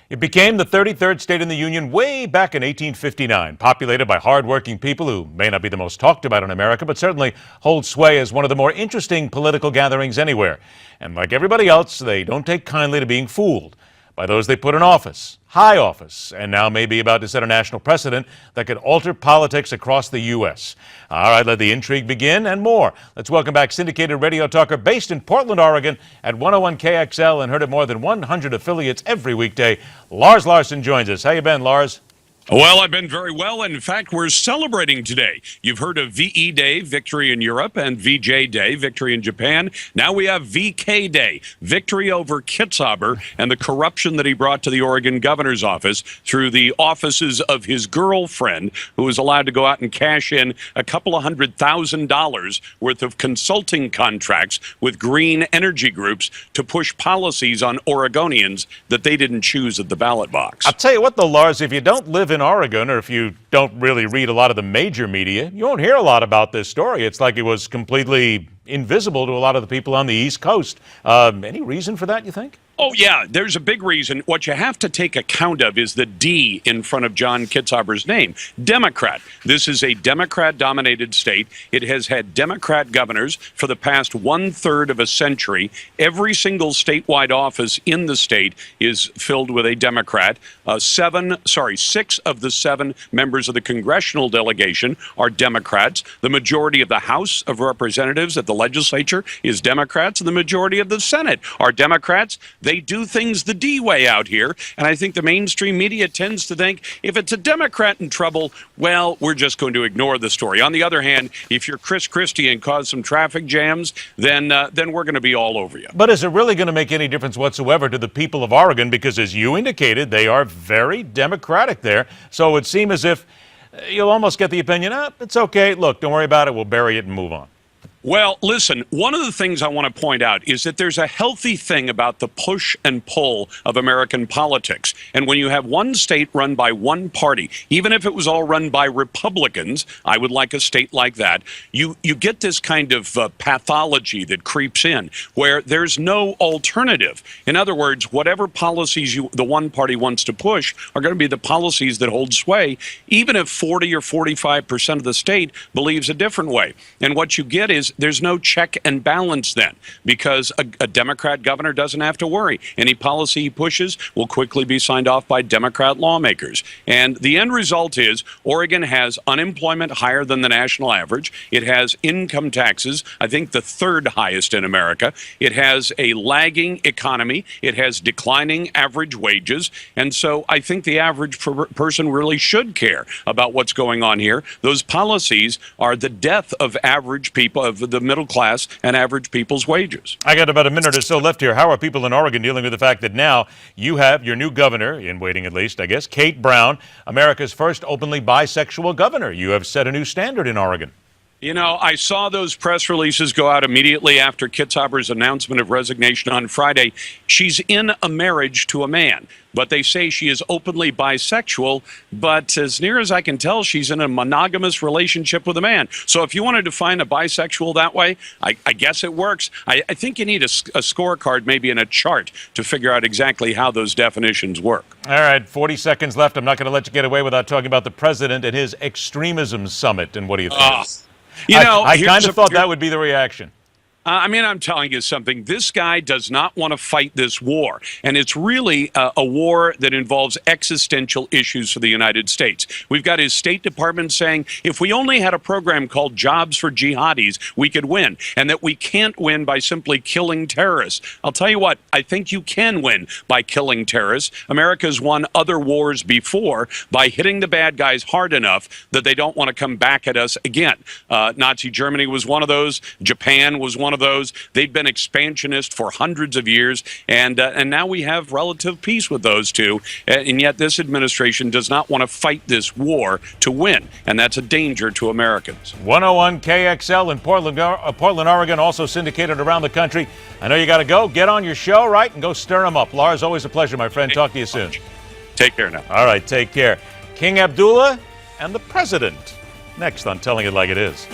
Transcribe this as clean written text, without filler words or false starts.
It became the 33rd state in the Union way back in 1859, populated by hardworking people who may not be the most talked about in America, but certainly hold sway as one of the more interesting political gatherings anywhere. And like everybody else, they don't take kindly to being fooled by those they put in office, high office, and now may be about to set a national precedent that could alter politics across the U.S. All right, let the intrigue begin and more. Let's welcome back syndicated radio talker based in Portland, Oregon at 101 KXL and heard at more than 100 affiliates every weekday. Lars Larson joins us. How you been, Lars? Well, I've been very well. In fact, we're celebrating today. You've heard of VE Day, victory in Europe, and VJ Day, victory in Japan. Now we have VK Day, victory over Kitzhaber and the corruption that he brought to the Oregon governor's office through the offices of his girlfriend, who was allowed to go out and cash in a couple of $100,000 worth of consulting contracts with green energy groups to push policies on Oregonians that they didn't choose at the ballot box. I'll tell you what, though, Lars, if you don't live in Oregon, or if you don't really read a lot of the major media, you won't hear a lot about this story. It's like it was completely invisible to a lot of the people on the East Coast. Any reason for that, you think? Oh, yeah, there's a big reason. What you have to take account of is the D in front of John Kitzhaber's name, Democrat. This is a Democrat-dominated state. It has had Democrat governors for the past 1/3 of a century. Every single statewide office in the state is filled with a Democrat. 6 of the 7 members of the congressional delegation are Democrats. The majority of the House of Representatives at the legislature is Democrats, and the majority of the Senate are Democrats. They do things the D way out here, and I think the mainstream media tends to think if it's a Democrat in trouble, well, we're just going to ignore the story. On the other hand, if you're Chris Christie and cause some traffic jams, then we're going to be all over you. But is it really going to make any difference whatsoever to the people of Oregon? Because as you indicated, they are very Democratic there. So it would seem as if you'll almost get the opinion, it's okay, look, don't worry about it, we'll bury it and move on. Well, listen, one of the things I want to point out is that there's a healthy thing about the push and pull of American politics. And when you have one state run by one party, even if it was all run by Republicans, I would like a state like that, you get this kind of pathology that creeps in where there's no alternative. In other words, whatever policies the one party wants to push are going to be the policies that hold sway, even if 40 or 45% of the state believes a different way. And what you get is there's no check and balance then, because a Democrat governor doesn't have to worry. Any policy he pushes will quickly be signed off by Democrat lawmakers. And the end result is Oregon has unemployment higher than the national average. It has income taxes, I think the 3rd highest in America. It has a lagging economy. It has declining average wages. And so I think the average person really should care about what's going on here. Those policies are the death of average people, of the middle class and average people's wages. I got about a minute or so left here. How are people in Oregon dealing with the fact that now you have your new governor, in waiting at least, I guess, Kate Brown, America's first openly bisexual governor? You have set a new standard in Oregon. You know, I saw those press releases go out immediately after Kitzhaber's announcement of resignation on Friday. She's in a marriage to a man, but they say she is openly bisexual. But as near as I can tell, she's in a monogamous relationship with a man. So if you want to define a bisexual that way, I guess it works. I think you need a scorecard, maybe in a chart, to figure out exactly how those definitions work. All right, 40 seconds left. I'm not going to let you get away without talking about the president and his extremism summit. And what do you think? You know, I kind of thought that would be the reaction. I mean, I'm telling you something. This guy does not want to fight this war. And it's really a war that involves existential issues for the United States. We've got his State Department saying, if we only had a program called Jobs for Jihadis, we could win. And that we can't win by simply killing terrorists. I'll tell you what, I think you can win by killing terrorists. America's won other wars before by hitting the bad guys hard enough that they don't want to come back at us again. Nazi Germany was one of those. Japan was one of those. They've been expansionist for hundreds of years, and now we have relative peace with those two, and yet this administration does not want to fight this war to win, and that's a danger to Americans. 101 KXL in Portland, Oregon, also syndicated around the country. I know you got to go. Get on your show, right, and go stir them up. Lars, always a pleasure, my friend. Talk to you soon. Take care now. All right, take care. King Abdullah and the president, next on Telling It Like It Is.